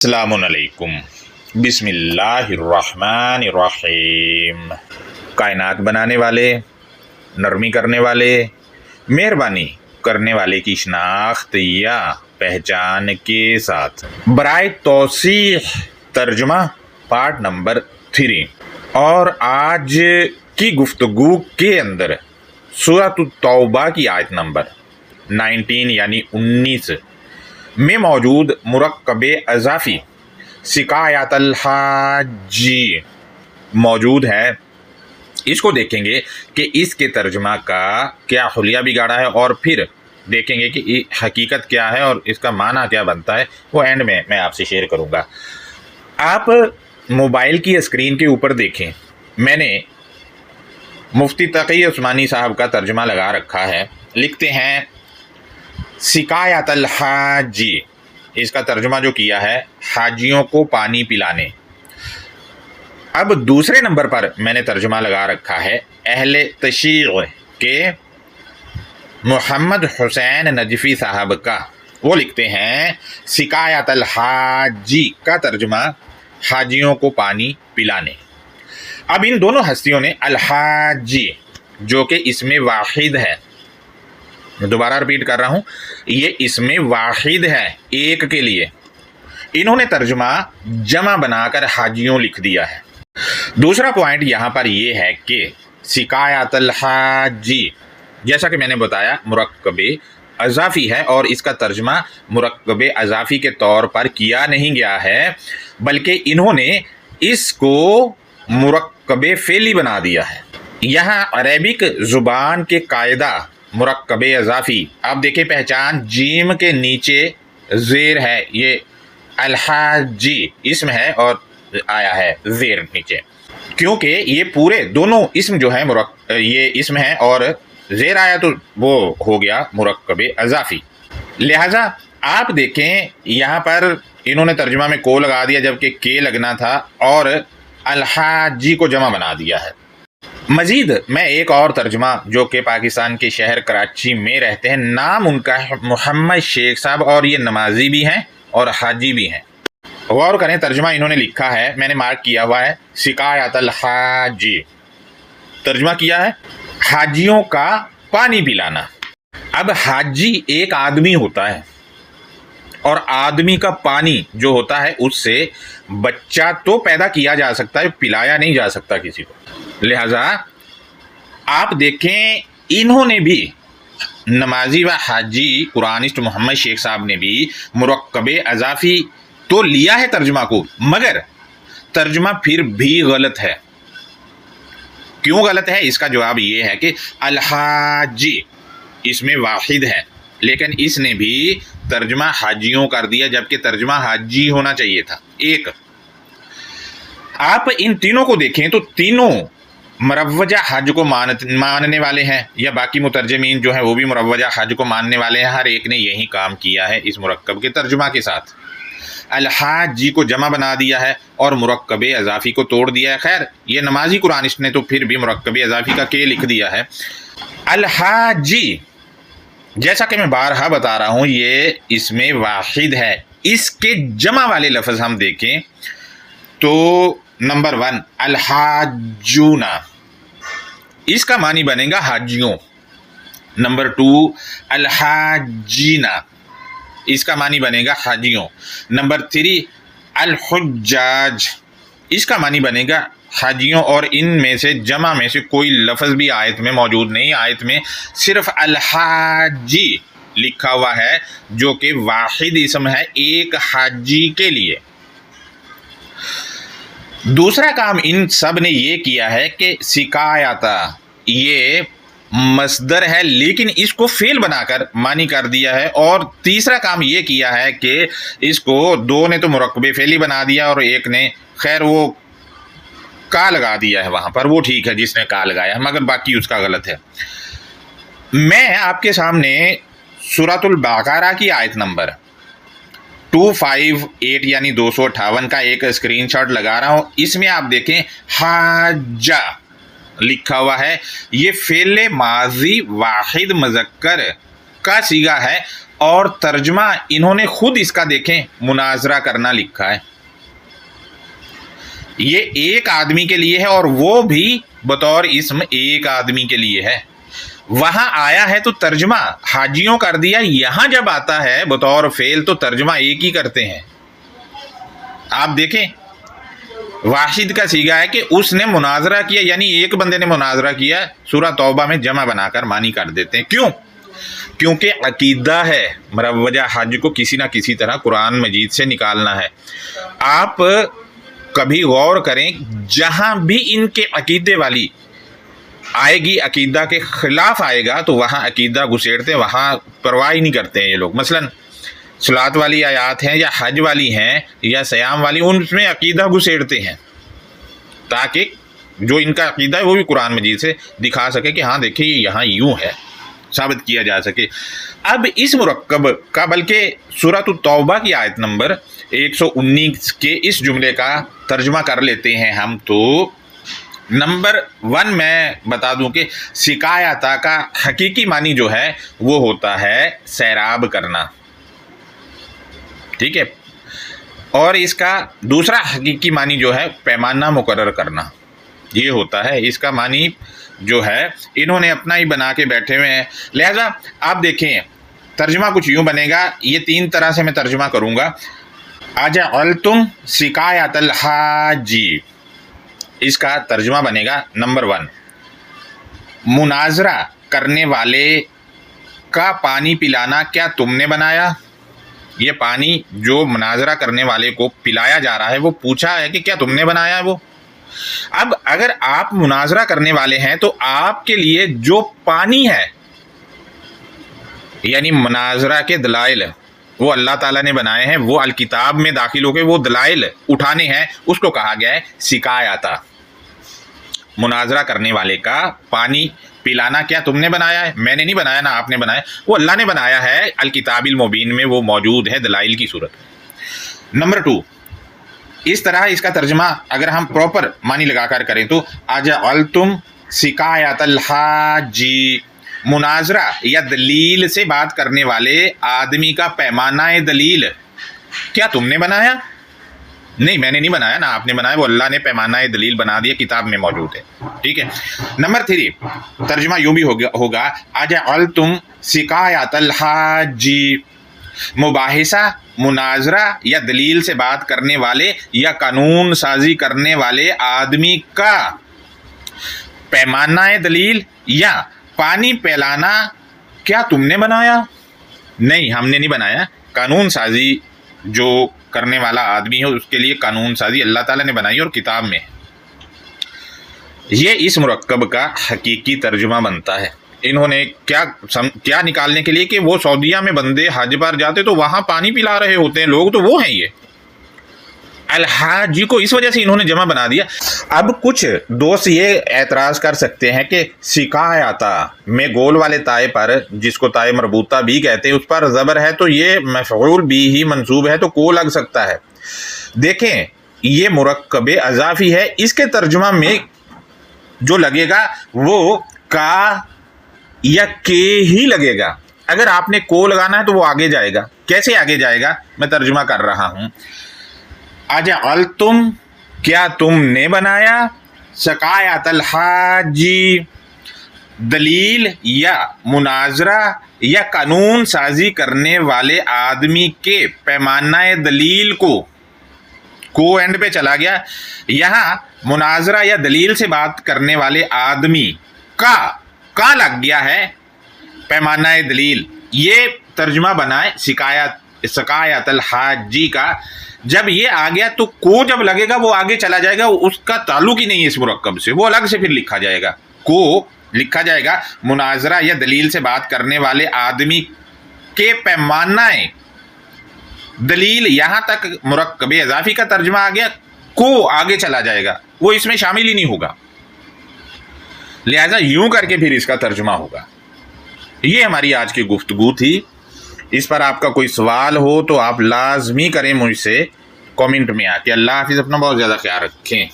السلام علیکم۔ بسم اللہ الرحمن الرحیم۔ کائنات بنانے والے، نرمی کرنے والے، مہربانی کرنے والے کی شناخت یا پہچان کے ساتھ برائے توضیح ترجمہ پارٹ نمبر 3 اور آج کی گفتگو کے اندر سورۃ التوبہ کی آیت نمبر 19 یعنی 19 میں موجود مرکب اضافی سقایۃ الحاجی موجود ہے۔ اس کو دیکھیں گے کہ اس کے ترجمہ کا کیا حلیہ بگاڑا ہے اور پھر دیکھیں گے کہ حقیقت کیا ہے اور اس کا معنی کیا بنتا ہے، وہ اینڈ میں آپ سے شیئر کروں گا۔ آپ موبائل کی اسکرین کے اوپر دیکھیں، میں نے مفتی تقی عثمانی صاحب کا ترجمہ لگا رکھا ہے۔ لکھتے ہیں سقایۃ الحاجی، اس کا ترجمہ جو کیا ہے حاجیوں کو پانی پلانے۔ اب دوسرے نمبر پر میں نے ترجمہ لگا رکھا ہے اہل تشیع کے محمد حسین نجفی صاحب کا۔ وہ لکھتے ہیں سقایۃ الحاجی کا ترجمہ حاجیوں کو پانی پلانے۔ اب ان دونوں ہستیوں نے الحاجی جو کہ اسم واحد ہے، میں دوبارہ ریپیٹ کر رہا ہوں، یہ اسم واحد ہے ایک کے لیے، انہوں نے ترجمہ جمع بنا کر حاجیوں لکھ دیا ہے۔ دوسرا پوائنٹ یہاں پر یہ ہے کہ سقایۃ الحاجی جیسا کہ میں نے بتایا مرکب اضافی ہے اور اس کا ترجمہ مرکب اضافی کے طور پر کیا نہیں گیا ہے، بلکہ انہوں نے اس کو مرکب فعلی بنا دیا ہے۔ یہاں عربک زبان کے قاعدہ مرکب اضافی، آپ دیکھیں پہچان جیم کے نیچے زیر ہے، یہ الحاجی اسم ہے اور آیا ہے زیر نیچے، کیونکہ یہ پورے دونوں اسم جو ہے یہ اسم ہے اور زیر آیا تو وہ ہو گیا مرکب اضافی۔ لہذا آپ دیکھیں یہاں پر انہوں نے ترجمہ میں کو لگا دیا جبکہ کے لگنا تھا اور الحاجی کو جمع بنا دیا ہے۔ مزید میں ایک اور ترجمہ جو کہ پاکستان کے شہر کراچی میں رہتے ہیں، نام ان کا ہے محمد شیخ صاحب، اور یہ نمازی بھی ہیں اور حاجی بھی ہیں۔ غور کریں ترجمہ انہوں نے لکھا ہے، میں نے مارک کیا ہوا ہے سقایۃ الحاجی، ترجمہ کیا ہے حاجیوں کا پانی پلانا۔ اب حاجی ایک آدمی ہوتا ہے اور آدمی کا پانی جو ہوتا ہے اس سے بچہ تو پیدا کیا جا سکتا ہے، پلایا نہیں جا سکتا کسی کو۔ لہذا آپ دیکھیں انہوں نے بھی نمازی و حاجی قرآنسٹ محمد شیخ صاحب نے بھی مرکب اضافی تو لیا ہے ترجمہ کو، مگر ترجمہ پھر بھی غلط ہے۔ کیوں غلط ہے؟ اس کا جواب یہ ہے کہ الحاجی اس میں واحد ہے لیکن اس نے بھی ترجمہ حاجیوں کر دیا جبکہ ترجمہ حاجی ہونا چاہیے تھا ایک۔ آپ ان تینوں کو دیکھیں تو تینوں مروجہ حج کو ماننے والے ہیں، یا باقی مترجمین جو ہیں وہ بھی مروجہ حج کو ماننے والے ہیں، ہر ایک نے یہی کام کیا ہے اس مرکب کے ترجمہ کے ساتھ۔ الحاجی کو جمع بنا دیا ہے اور مرکب اضافی کو توڑ دیا ہے۔ خیر یہ نمازی قرآنسٹ نے تو پھر بھی مرکب اضافی کا کے لکھ دیا ہے۔ الحاجی جیسا کہ میں بارہا بتا رہا ہوں یہ اسم واحد ہے، اس کے جمع والے لفظ ہم دیکھیں تو نمبر 1 الحاجون، اس کا معنی بنے گا حاجیوں۔ نمبر 2 الحاجین، اس کا معنی بنے گا حاجیوں۔ نمبر 3 الحجاج، اس کا معنی بنے گا حاجیوں، اور ان میں سے جمع میں سے کوئی لفظ بھی آیت میں موجود نہیں، آیت میں صرف الحاجی لکھا ہوا ہے جو کہ واحد اسم ہے ایک حاجی کے لیے۔ دوسرا کام ان سب نے یہ کیا ہے کہ سقایۃ یہ مصدر ہے لیکن اس کو فعل بنا کر معنی کر دیا ہے، اور تیسرا کام یہ کیا ہے کہ اس کو دو نے تو مرکب فعلی بنا دیا اور ایک نے خیر وہ کا لگا دیا ہے وہاں پر، وہ ٹھیک ہے جس نے کا لگایا ہے مگر باقی اس کا غلط ہے۔ میں آپ کے سامنے سورۃ البقرہ کی آیت نمبر 258 یعنی 258 کا ایک اسکرین شاٹ لگا رہا ہوں، اس میں آپ دیکھیں حاجہ لکھا ہوا ہے، یہ فعل ماضی واحد مذکر کا صیغہ ہے اور ترجمہ انہوں نے خود اس کا دیکھیں مناظرہ کرنا لکھا ہے. یہ ایک آدمی کے لیے ہے اور وہ بھی بطور اسم ایک آدمی کے لیے ہے. وہاں آیا ہے تو ترجمہ حاجیوں کر دیا. یہاں جب آتا ہے بطور فعل تو ترجمہ ایک ہی کرتے ہیں. آپ دیکھیں واحد کا صیغہ ہے کہ اس نے مناظرہ کیا، یعنی ایک بندے نے مناظرہ کیا. سورہ توبہ میں جمع بنا کر معنی کر دیتے ہیں. کیوں؟ کیونکہ عقیدہ ہے مروجہ حج کو کسی نہ کسی طرح قرآن مجید سے نکالنا ہے. آپ کبھی غور کریں جہاں بھی ان کے عقیدے والی آئے گی، عقیدہ کے خلاف آئے گا تو وہاں عقیدہ گھسیڑتے، وہاں پرواہ نہیں کرتے ہیں یہ لوگ. مثلاً صلاۃ والی آیات ہیں یا حج والی ہیں یا سیام والی، ان میں عقیدہ گھسیڑتے ہیں تاکہ جو ان کا عقیدہ ہے وہ بھی قرآن مجید سے دکھا سکے کہ ہاں دیکھیں یہاں یوں ہے، ثابت کیا جا سکے. اب اس مرکب کا بلکہ سورۃ التوبہ کی آیت نمبر 119 کے اس جملے کا ترجمہ کر لیتے ہیں ہم. تو نمبر 1 میں بتا دوں کہ سکایتا کا حقیقی معنی جو ہے وہ ہوتا ہے سیراب کرنا، ٹھیک ہے. اور اس کا دوسرا حقیقی معنی جو ہے پیمانہ مقرر کرنا، یہ ہوتا ہے. اس کا معنی جو ہے انہوں نے اپنا ہی بنا کے بیٹھے ہوئے ہیں. لہذا آپ دیکھیں ترجمہ کچھ یوں بنے گا. یہ 3 طرح سے میں ترجمہ کروں گا. اجعلتم سقایۃ الحاج، اس کا ترجمہ بنے گا نمبر 1 مناظرہ کرنے والے کا پانی پلانا کیا تم نے بنایا. یہ پانی جو مناظرہ کرنے والے کو پلایا جا رہا ہے وہ پوچھا ہے کہ کیا تم نے بنایا ہے وہ. اب اگر آپ مناظرہ کرنے والے ہیں تو آپ کے لیے جو پانی ہے یعنی مناظرہ کے دلائل وہ اللہ تعالیٰ نے بنائے ہیں، وہ الکتاب میں داخل ہو کے وہ دلائل اٹھانے ہیں، اس کو کہا گیا ہے سکایتا. مناظرہ کرنے والے کا پانی پلانا کیا تم نے بنایا ہے. میں نے نہیں بنایا، نہ آپ نے بنایا، وہ اللہ نے بنایا ہے. الکتاب المبین میں وہ موجود ہے دلائل کی صورت. نمبر 2 اس طرح اس کا ترجمہ اگر ہم پراپر معنی لگا کر کریں تو اجعلتم سقایۃ الحاج، مناظرہ یا دلیل سے بات کرنے والے آدمی کا پیمانہ دلیل کیا تم نے بنایا. نہیں میں نے نہیں بنایا، نہ آپ نے بنایا، وہ اللہ نے پیمانہ دلیل بنا دیا، کتاب میں موجود ہے. ٹھیک ہے. نمبر 3 ترجمہ یوں بھی ہوگا اجعلتم سقایۃ الحاج، مباحثہ، مناظرہ یا دلیل سے بات کرنے والے یا قانون سازی کرنے والے آدمی کا پیمانہ دلیل یا پانی پلانا کیا تم نے بنایا. نہیں ہم نے نہیں بنایا. قانون سازی جو کرنے والا آدمی ہے اس کے لیے قانون سازی اللہ تعالیٰ نے بنائی اور کتاب میں. یہ اس مرکب کا حقیقی ترجمہ بنتا ہے. انہوں نے کیا نکالنے کے لیے کہ وہ سعودیہ میں بندے حج پر جاتے تو وہاں پانی پلا رہے ہوتے ہیں لوگ، تو وہ ہیں یہ الحاج کو اس وجہ سے انہوں نے جمع بنا دیا. اب کچھ دوست یہ اعتراض کر سکتے ہیں کہ سقایتا میں گول والے تائے پر، جس کو تائے مربوطہ بھی کہتے ہیں، اس پر زبر ہے تو یہ مفعول بھی ہی منصوب ہے تو کو لگ سکتا ہے. دیکھیں یہ مرکب اضافی ہے، اس کے ترجمہ میں جو لگے گا وہ کا یا کے ہی لگے گا. اگر آپ نے کو لگانا ہے تو وہ آگے جائے گا. کیسے آگے جائے گا میں ترجمہ کر رہا ہوں. اجعلتم کیا تم نے بنایا، سقایۃ الحاج دلیل یا مناظرہ یا قانون سازی کرنے والے آدمی کے پیمانہ دلیل کو اینڈ پہ چلا گیا. یہاں مناظرہ یا دلیل سے بات کرنے والے آدمی کا لگ گیا ہے پیمانہ دلیل. یہ ترجمہ بنائے سقایۃ الحاجی کا. جب یہ آ گیا تو کو جب لگے گا وہ آگے چلا جائے گا، اس کا تعلق ہی نہیں ہے اس مرکب سے، وہ الگ سے پھر لکھا جائے گا. کو لکھا جائے گا مناظرہ یا دلیل سے بات کرنے والے آدمی کے پیمانہ دلیل. یہاں تک مرکب اضافی کا ترجمہ آ گیا، کو آگے چلا جائے گا، وہ اس میں شامل ہی نہیں ہوگا. لہذا یوں کر کے پھر اس کا ترجمہ ہوگا. یہ ہماری آج کی گفتگو تھی. اس پر آپ کا کوئی سوال ہو تو آپ لازمی کریں مجھ سے کامنٹ میں آ کے. اللہ حافظ، اپنا بہت زیادہ خیال رکھیں.